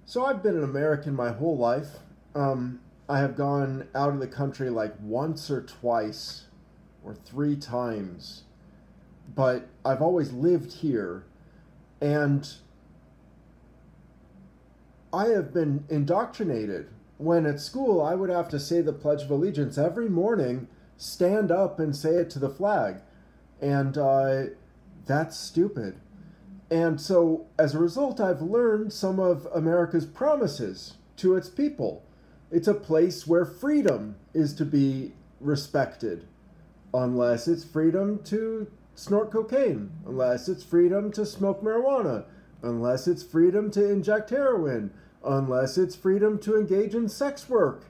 So I've been an American my whole life. I have gone out of the country like once or twice or three times, but I've always lived here. And I have been indoctrinated. When at school, I would have to say the Pledge of Allegiance every morning, stand up and say it to the flag. And that's stupid. And so, as a result, I've learned some of America's promises to its people. It's a place where freedom is to be respected, unless it's freedom to snort cocaine, unless it's freedom to smoke marijuana, unless it's freedom to inject heroin, unless it's freedom to engage in sex work,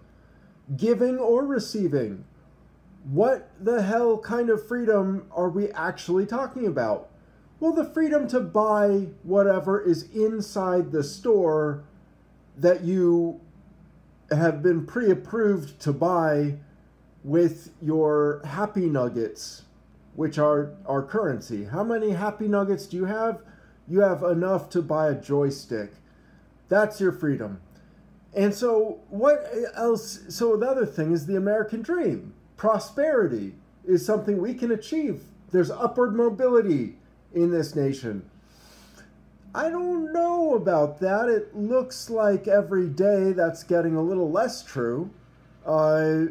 giving or receiving. What the hell kind of freedom are we actually talking about? Well, the freedom to buy whatever is inside the store that you have been pre-approved to buy with your happy nuggets, which are our currency. How many happy nuggets do you have? You have enough to buy a joystick. That's your freedom. And so what else? So the other thing is the American dream. Prosperity is something we can achieve. There's upward mobility in this nation. I don't know about that. It looks like every day that's getting a little less true. I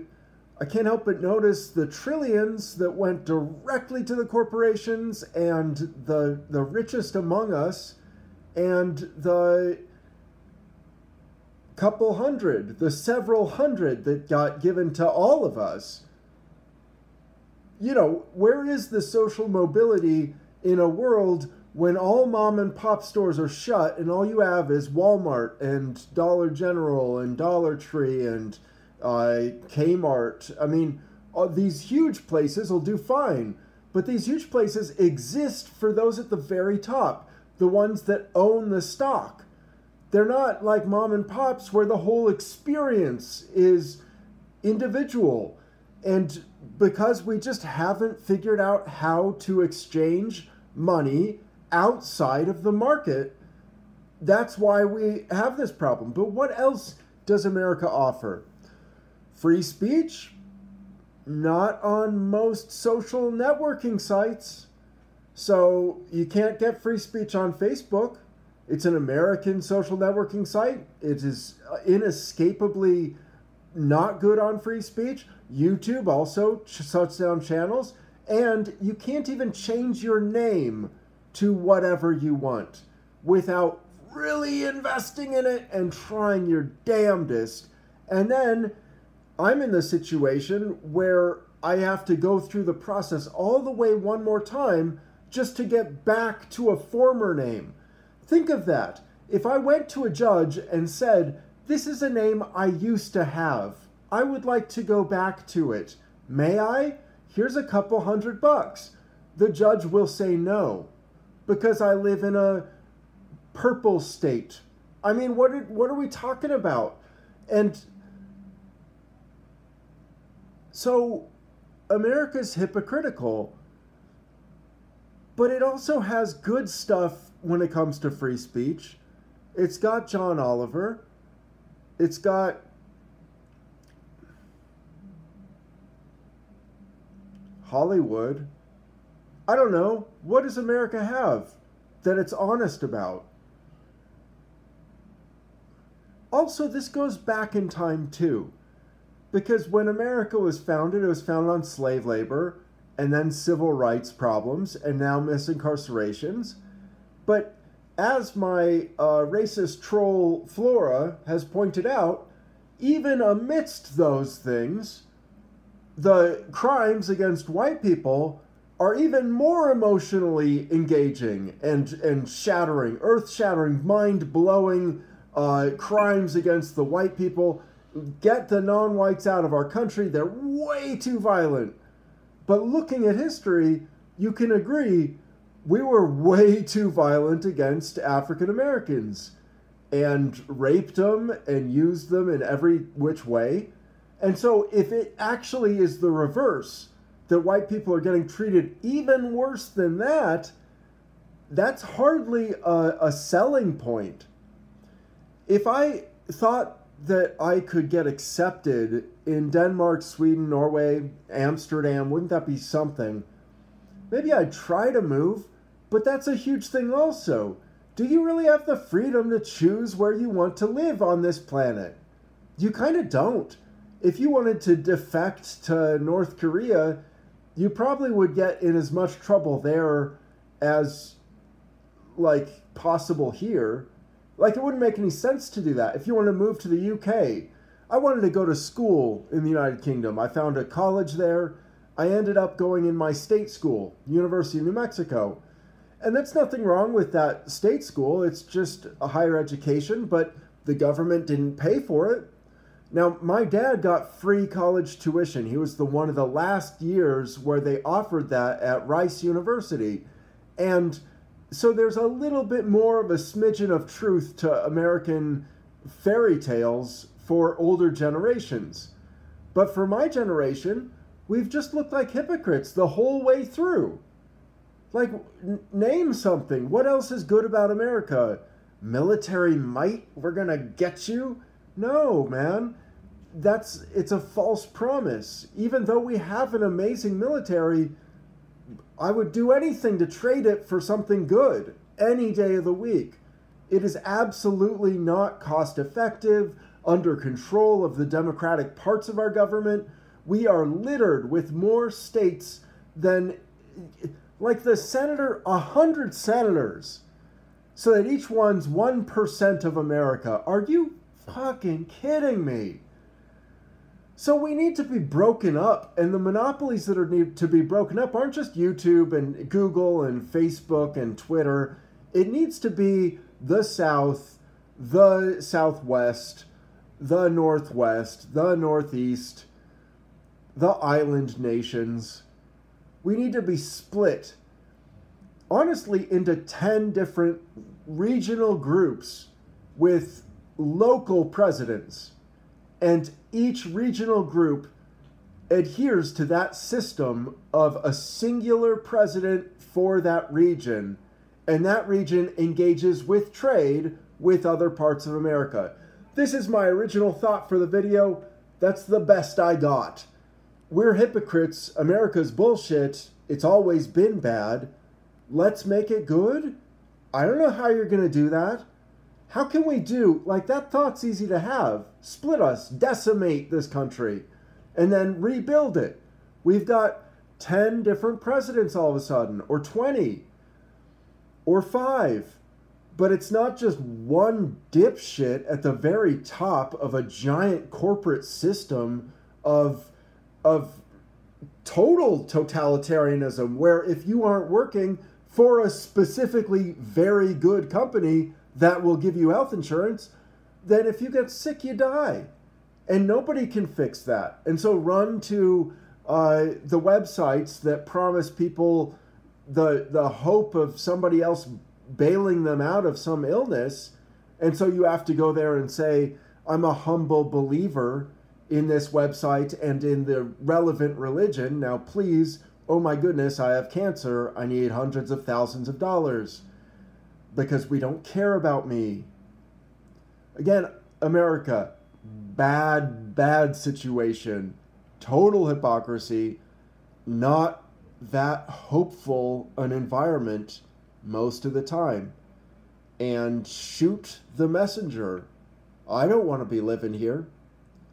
can't help but notice the trillions that went directly to the corporations and the richest among us, and the couple hundred, the several hundred that got given to all of us. You know, where is the social mobility in a world when all mom and pop stores are shut and all you have is Walmart and Dollar General and Dollar Tree and Kmart? I mean, these huge places will do fine, but these huge places exist for those at the very top, the ones that own the stock. They're not like mom and pops where the whole experience is individual. And because we just haven't figured out how to exchange money outside of the market, that's why we have this problem. But what else does America offer? Free speech? Not on most social networking sites. So you can't get free speech on Facebook. It's an American social networking site. It is inescapably not good on free speech. YouTube also shuts down channels. And you can't even change your name to whatever you want without really investing in it and trying your damnedest. And then I'm in the situation where I have to go through the process all the way one more time just to get back to a former name. Think of that. If I went to a judge and said, "This is a name I used to have. I would like to go back to it. May I? Here's a couple $100." The judge will say no, because I live in a purple state. I mean, what are we talking about? And so America's hypocritical, but it also has good stuff when it comes to free speech. It's got John Oliver. It's got Hollywood. I don't know. What does America have that it's honest about? Also, this goes back in time too. Because when America was founded, it was founded on slave labor and then civil rights problems and now misincarcerations. But as my racist troll Flora has pointed out, even amidst those things, the crimes against white people are even more emotionally engaging and shattering, earth-shattering, mind-blowing crimes against the white people. Get the non-whites out of our country. They're way too violent. But looking at history, you can agree we were way too violent against African Americans and raped them and used them in every which way. And so if it actually is the reverse, that white people are getting treated even worse than that, that's hardly a selling point. If I thought that I could get accepted in Denmark, Sweden, Norway, Amsterdam, wouldn't that be something? Maybe I'd try to move, but that's a huge thing also. Do you really have the freedom to choose where you want to live on this planet? You kind of don't. If you wanted to defect to North Korea, you probably would get in as much trouble there as, like, possible here. Like, it wouldn't make any sense to do that. If you want to move to the UK, I wanted to go to school in the United Kingdom. I found a college there. I ended up going in my state school, University of New Mexico. And that's nothing wrong with that state school. It's just a higher education, but the government didn't pay for it. Now, my dad got free college tuition. He was one of the last years where they offered that at Rice University. And so there's a little bit more of a smidgen of truth to American fairy tales for older generations. But for my generation, we've just looked like hypocrites the whole way through. Like, name something. What else is good about America? Military might? We're gonna get you? No, man. It's a false promise. Even though we have an amazing military, I would do anything to trade it for something good any day of the week. It is absolutely not cost effective, under control of the democratic parts of our government. We are littered with more states than, like, the 100 senators, so that each one's 1% of America. Are you fucking kidding me? So we need to be broken up, and the monopolies that need to be broken up aren't just YouTube and Google and Facebook and Twitter. It needs to be the South, the Southwest, the Northwest, the Northeast, the island nations. We need to be split, honestly, into 10 different regional groups with local presidents. And each regional group adheres to that system of a singular president for that region. And that region engages with trade with other parts of America. This is my original thought for the video. That's the best I got. We're hypocrites. America's bullshit. It's always been bad. Let's make it good? I don't know how you're going to do that. How can we do, like, that thought's easy to have. Split us, decimate this country, and then rebuild it. We've got 10 different presidents all of a sudden, or 20, or 5. But it's not just one dipshit at the very top of a giant corporate system of total totalitarianism, where if you aren't working for a specifically very good company that will give you health insurance, then if you get sick, you die. And nobody can fix that. And so run to the websites that promise people the hope of somebody else bailing them out of some illness. And so you have to go there and say, I'm a humble believer in this website and in the relevant religion. Now, please, oh my goodness, I have cancer. I need hundreds of thousands of dollars. Because we don't care about me. Again, America, bad situation. Total hypocrisy. Not that hopeful an environment most of the time. And shoot the messenger. I don't want to be living here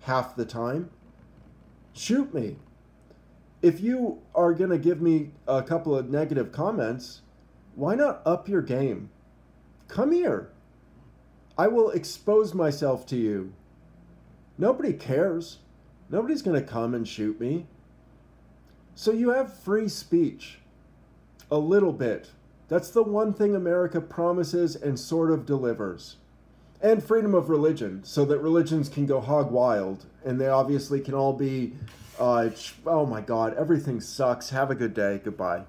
half the time. Shoot me. If you are going to give me a couple of negative comments, why not up your game? Come here. I will expose myself to you. Nobody cares. Nobody's going to come and shoot me. So you have free speech. A little bit. That's the one thing America promises and sort of delivers. And freedom of religion, so that religions can go hog wild. And they obviously can all be, oh my God, everything sucks. Have a good day. Goodbye.